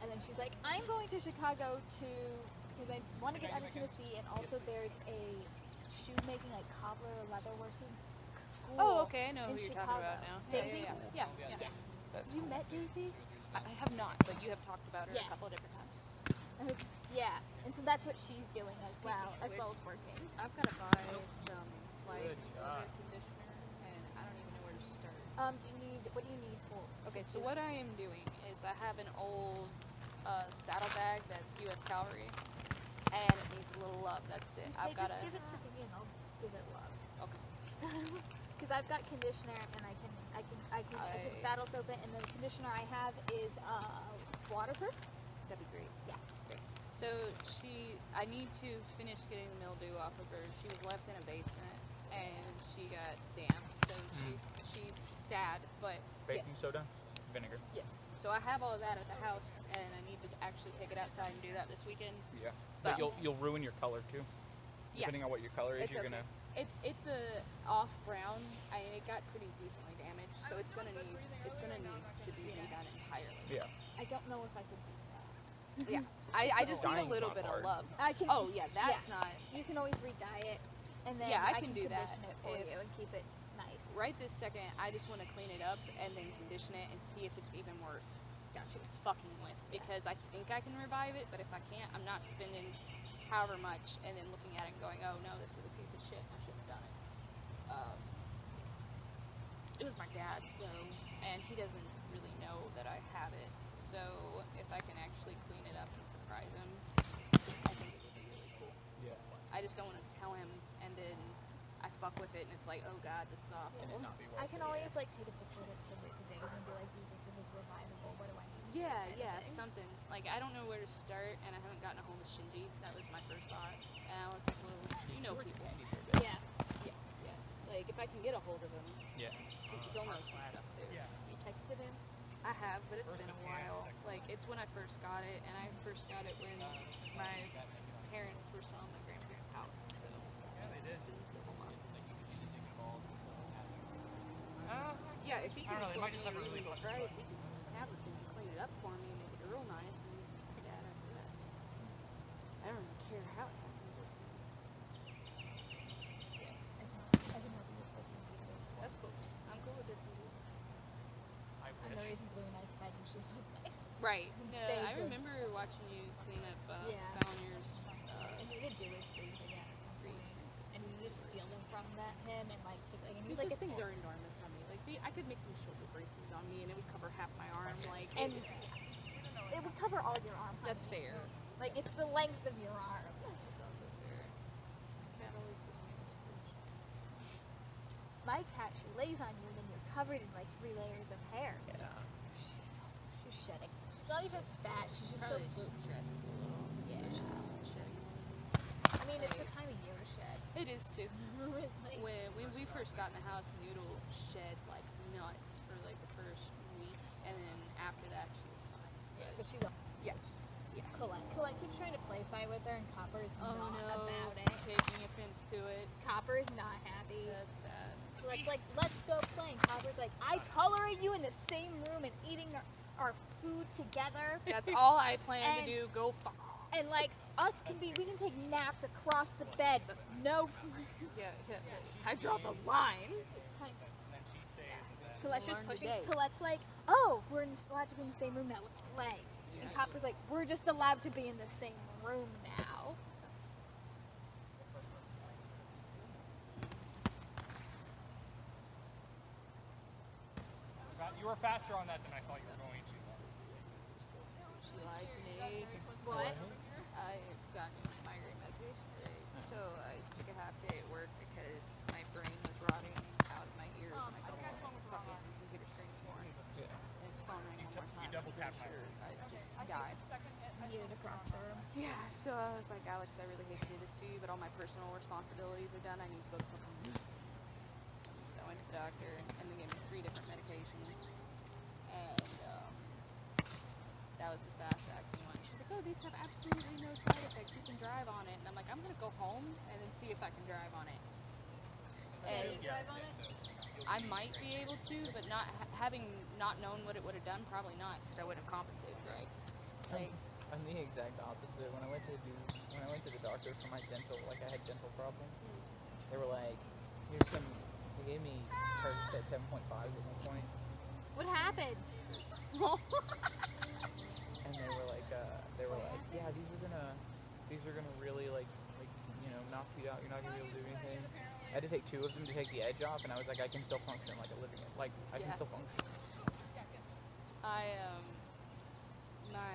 And then she's like, I'm going to Chicago because I want to get out of Tennessee, and also there's a shoemaking, like cobbler, leatherworking school. Oh, okay, I know in who you're Chicago. talking about now. Daisy? Yeah. That's You cool. met Daisy? I have not, but you have talked about her Yeah. a couple of different times. Yeah, and so that's what she's doing as well as working. I've got to buy some like Good job. conditioner, and I don't even know where to start. What do you need for? Okay, so what I am doing is I have an old saddlebag that's U.S. Cavalry, and it needs a little love. That's it. Hey, I've got just give it to me and I'll give it love. Okay. Because I've got conditioner and I can saddle soap it, and the conditioner I have is waterproof. That'd be great. Yeah. Great. So I need to finish getting the mildew off of her. She was left in a basement, and she got damp. So she's sad, but Baking soda, vinegar. yes. So I have all of that at the house, and I need to actually take it outside and do that this weekend. Yeah. But- But you'll ruin your color too. Yeah. Depending on what your color is, It's you're okay. gonna. It's a off brown. It got pretty recently damaged, so it's gonna need to be redone entirely. Yeah. I don't know if I could do that. Yeah. I just need a Dying's little not bit hard. of love. I can. Oh yeah, that's not You can always re-dye it, and then Yeah, I I can can do that condition it for if- you and keep it nice. right this second. I just want to clean it up and then condition it and see if it's even worth fucking with, because I think I can revive it, but if I can't, I'm not spending however much and then looking at it and going, oh no, this was a piece of shit, I shouldn't have done it. It was my dad's though, and he doesn't really know that I have it, so if I can actually clean it up and surprise him, I think it would be really cool. Yeah. I just don't want to tell him and then I fuck with it and it's like, oh god, this is awful. I can always like take a picture of it, send it to Daisy, and be like, do you think this is revivable? What do I need? Yeah, kind of yeah, thing. something. Like, I don't know where to start, and I haven't gotten a hold of Shinji. That was my first thought. And I was like, well, you know people. Yeah. Yeah. Like, if I can get a hold of him, Yeah. he'll know some stuff too. You texted him. I have, but it's been a while. Like, it's when I first got it, and I first got it when my parents were selling my grandparents' house. So, it's been several months. Yeah, if he can I don't know, they might quote just me have a a really reasonable quick price, he can have it clean it up for me and make it real nice and yeah, after that. I don't even care how it happens. I can help you with bits and pieces. That's cool. I'm cool with it too. And the reason Blue and I's fighting shoes look nice. Right. And No, stay I good. remember watching you clean up Yeah. Founier's. And you could do his freeze again at some point. And you just steal them from him and like take like, and you These like things are enormous on me. Like, I could make these shoulder braces on me and it would cover half my arm. Like, And it's- it would cover all your arm. that's honey. fair. Like it's the length of your arm. Cat always gives me this My cat, she lays on you and then you're covered in like 3 layers of hair. Yeah. She's shedding. She's not even fat. She's just Probably so blue. stressed a little. Yeah. So she's shedding. I mean, it's the time of year to shed. It is too. It's like, When we first got in the house, Noodle shed like nuts for like the first week, and then after that she was fine. but she's a Yes. Yeah. Colette keeps trying to play fight with her, and Copper is Oh not no. about it. Taking offense to it. Copper is not happy. That's sad. Colette's like, let's go play. And Copper's like, I tolerate you in the same room and eating our food together. That's all I plan And- to do. Go fuck off. And like, we can take naps across the bed, but no. Yeah. I draw the line. Colette's just Learn pushing. today. Colette's like, oh, we're allowed to be in the same room now. Let's play. And Copper's like, we're just allowed to be in the same room now. You were faster on that than I thought you were going to. She liked me. What? I got migraine medication today, so I took a half day at work because my brain was rotting out of my ears and I couldn't fucking computer screen anymore. Yeah. And it's phone rang one more time. You double I'm tapped pretty my sure I just died. Needed across the room. Yeah, so I was like, Alex, I really hate to do this to you, but all my personal responsibilities are done. I need to go to fucking home. So I went to the doctor and they gave me 3 different medications. And that was the fast acting one. She's like, oh, these have absolutely no side effects. You can drive on it. And I'm like, I'm going to go home and then see if I can drive on it. And you drive on it? I might be able to, but having not known what it would have done, probably not, because I would have compensated, right? Like, I'm the exact opposite. When I went to the doctor for my dental, like I had dental problems, they were like, here's some, they gave me Percocet 7.5 at one point, What happened? and they were like, yeah, these are gonna really like, you know, knock you out. You're not gonna be able to do anything. I had to take 2 of them to take the edge off, and I was like, I can still function like a living, like I can Yeah. still function. My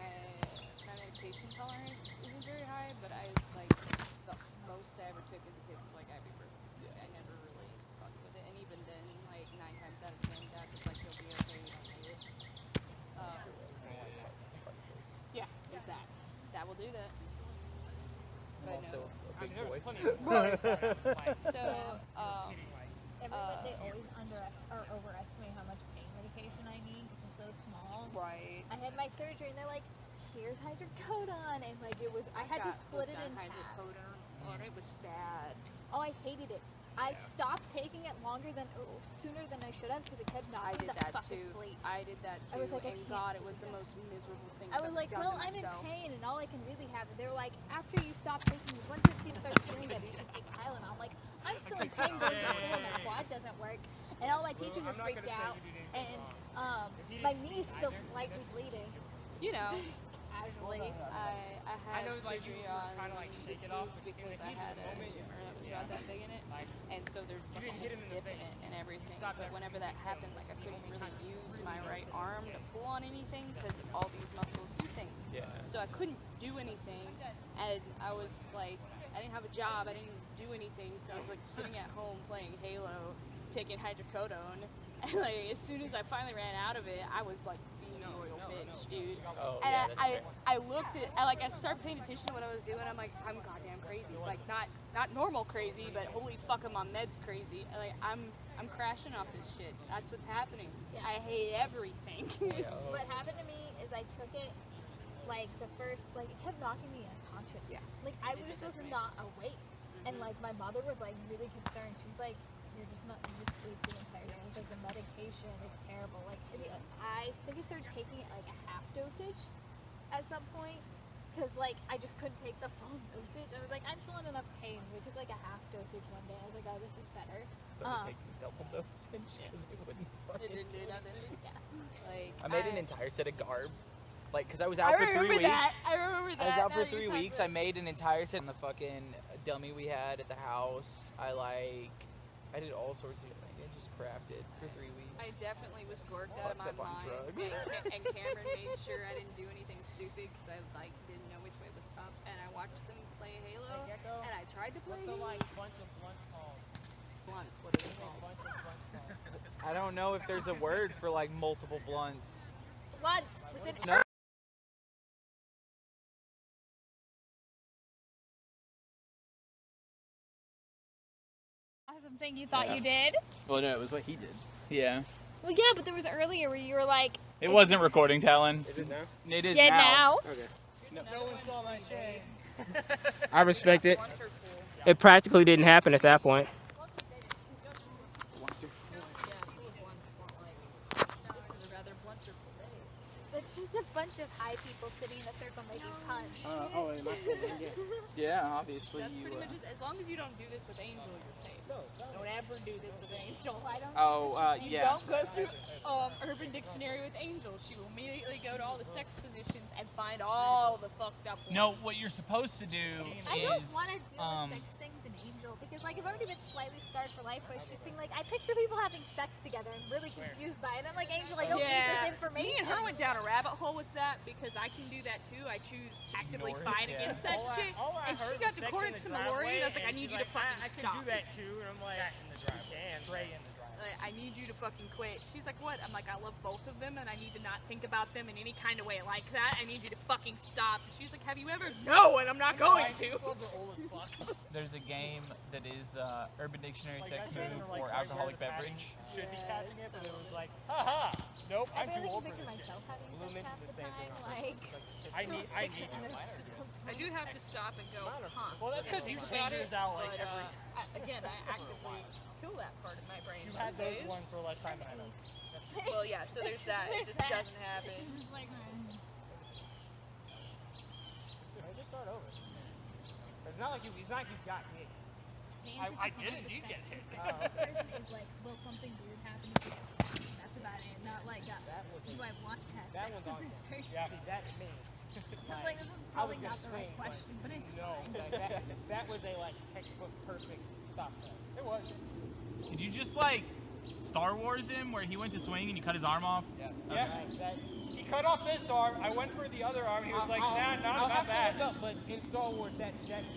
medication tolerance isn't very high, but I like the most I ever took as a kid was like ibuprofen. I never really fucked with it, and even then, like 9 times out of 10, Dad was like, "You'll be okay, you don't need it." Yeah, there's that. That will do that. I'm But also no. a big there boy. was plenty of So, They always overestimate how much pain medication I need because I'm so small. right. I had my surgery and they're like, here's hydrocodone, and like it was, I had to split it in half. hydrocodone. Oh, it was bad. Oh, I hated it. I stopped taking it sooner than I should have because it kept I knocking did the that fuck too. asleep. I did that too. I was like, I and can't God, do it was the that. most miserable thing. I was I've like, done well, to I'm in myself. pain, and all I can really have it. They were like, after you stop taking, once your teeth starts feeling better, you should take Tylenol. I'm like, I'm still in pain going to school, and my quad doesn't work. And all my teachers are freaked out, and my knee is still slightly bleeding. You know, Casually. I had know, like, you surgery were on trying to, like, this shake it off, tooth but in because the I heat of had the a moment, tumor that was yeah. about that big in it, Like, and so there's like a didn't hit whole him in the dip in face. it and everything. Stop But that whenever from that happened, like I couldn't only really time you use really my know right it's arm to pull on anything because all these muscles do things. Yeah. So I couldn't do anything, and I was like, I didn't have a job, I didn't do anything, so I was like sitting at home playing Halo, taking hydrocodone, and like as soon as I finally ran out of it, I was like the royal bitch, dude. Oh, And yeah, that's fair. I looked at, I started paying attention to what I was doing. I'm like, I'm goddamn crazy. Like not normal crazy, but holy fuck, I'm on meds crazy. Like I'm crashing off this shit. That's what's happening. I hate everything. What happened to me is I took it, like the first, like it kept knocking me unconscious. Yeah. Like I was just not awake, and like my mother was like really concerned. She's like, you just sleep the entire day. I was like, the medication, it's terrible. Like I think I started taking it like a half dosage at some point. Because, like, I just couldn't take the full dosage. I was like, I'm still in enough pain. We took, like, a half dosage one day. I was like, oh, this is better. Started taking double dosage because it wouldn't It fucking didn't do nothing. Yeah. Like I made an entire set of garb. Like, because I was out for 3 weeks. I remember that. I was out for Now that 3 you're talking weeks. I made an entire set on the fucking dummy we had at the house. I did all sorts of things. I just crafted for 3 weeks. I definitely was gorked out of my Fucked up on mind, drugs. and Cameron made sure I didn't do anything stupid because I like didn't know which way was up, and I watched them play Halo, Hey, Gecko, and I tried to play what's the Halo. like bunch of blunts called? Blunts, what are they What's a called? bunch of blunts called? I don't know if there's a word for like multiple blunts. Blunts with an No. awesome thing you thought you did. Well, no, it was what he did. Yeah. Well, yeah, but there was earlier where you were like, It wasn't recording, Talon. Is it now? It is yeah, now. Okay. No one saw my shade. I respect it. Blunts are cool. It practically didn't happen at that point. This is a rather blunterful day. It's just a bunch of high people sitting in a circle making puns. Yeah, obviously That's you. pretty much it. As long as you don't do this with Angel, you're safe. Don't ever do this with Angel. I don't You Yeah. don't go through Urban Dictionary with Angel. She will immediately go to all the sex positions and find all the fucked up ones. No, what you're supposed to do I is. don't want to do the sex things in Angel because, like, I've already been slightly scarred for life by shipping. Like, I picture people having sex together and really confused by it. I'm like, Angel, I don't need this Me information. and her went down a rabbit hole with that because I can do that too. I choose to actively Ignore it, fight yeah. against that shit. And she got to court some Lori, and I was like, I need you to fucking I can stop. do that too, and I'm like, straight in the driveway. I need you to fucking quit. She's like, what? I'm like, I love both of them, and I need to not think about them in any kind of way like that. I need you to fucking stop. And she's like, have you ever? No, and I'm not going to. There's a game that is Urban Dictionary Like, sex I move remember, like, for right alcoholic where the beverage. Should be catching it, but it was like, haha, nope, I I'm barely too can old for picture this shit. myself having Little sex Ninja's half the the same time. thing. Like, I need you. I do have to stop and go, huh? Well, that's because you Think change about it, yours out like but, every. again, I actively kill that part of my brain. You those had those days. one for less time than I know. Well, yeah. So there's that. It just doesn't happen. It's just like, Just start over. It's not like you got hit. I didn't. You get hit. Oh, okay. Person is like, will something weird happen if you get stabbed? That's about it. Not like, That was do I want to have that sex one's with on. this person? Yeah, that's me. I'm like, this is I was probably gonna not the right swing, question, but it's no, fine. that was a like textbook perfect stop sign. It was. Did you just like Star Wars him where he went to swing and you cut his arm off? Yeah. Okay. He cut off this arm. I went for the other arm. He was like, nah, not bad. But in Star Wars, that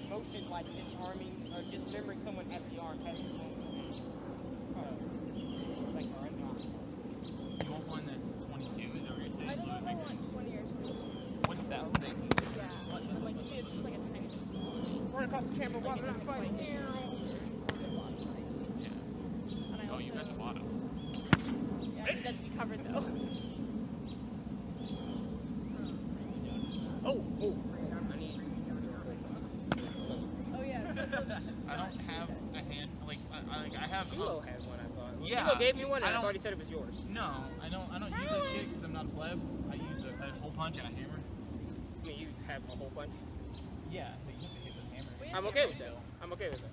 motion, like disarming or dismembering someone at the arm, has its own thing. Like, alright, You want one that's 22? Is that what you're saying? I don't know if I want 20 or 22. What's that thing? Yeah. And like you see, it's just like a tiny bit smaller. Run across the camera, Like, walk it around, doesn't fight. quite get Yeah. And I Oh, you got the bottom. Yeah, it does be covered though. Oh. Oh yeah. I don't have a hand. Like I have. Zelo had one, I thought. Well, Yeah. Zelo gave me one, and I I don't- thought he said it was yours. No, I don't use that shit because I'm not a pleb. I use a hole punch and a hammer. I mean, you have a whole bunch. Yeah, but you have to hit with a hammer. I'm okay with that. I'm okay with that.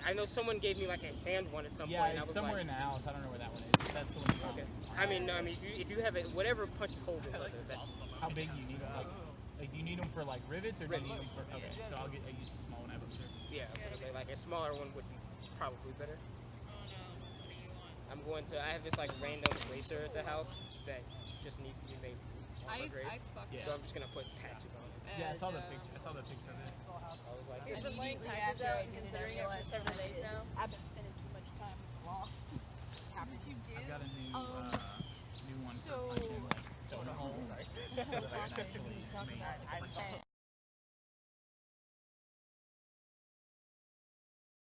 I know someone gave me like a hand one at some Yeah, point, and I it's was somewhere like, in the house. I don't know where that one is. That's the one you want. okay. I mean, if you have it, whatever punches holes in leather, that's How big do you need them? Like, do you need them for like rivets or do you need them for? Okay, so I use the small one. I'm sure. yeah. I was gonna say like a smaller one would be probably better. I'm going to. I have this like random eraser at the house that just needs to be made armor grade. I fucked Yeah. So I'm just gonna put patches on it. Yeah, I saw the picture. I saw the picture of it. I was like, Here's this some link Immediately patches after out I and did it, I considering it for realized several what I days did. now. I've been spending too much time lost. What did you do? I got a new new one So- for punching like soda holes. Talk about it.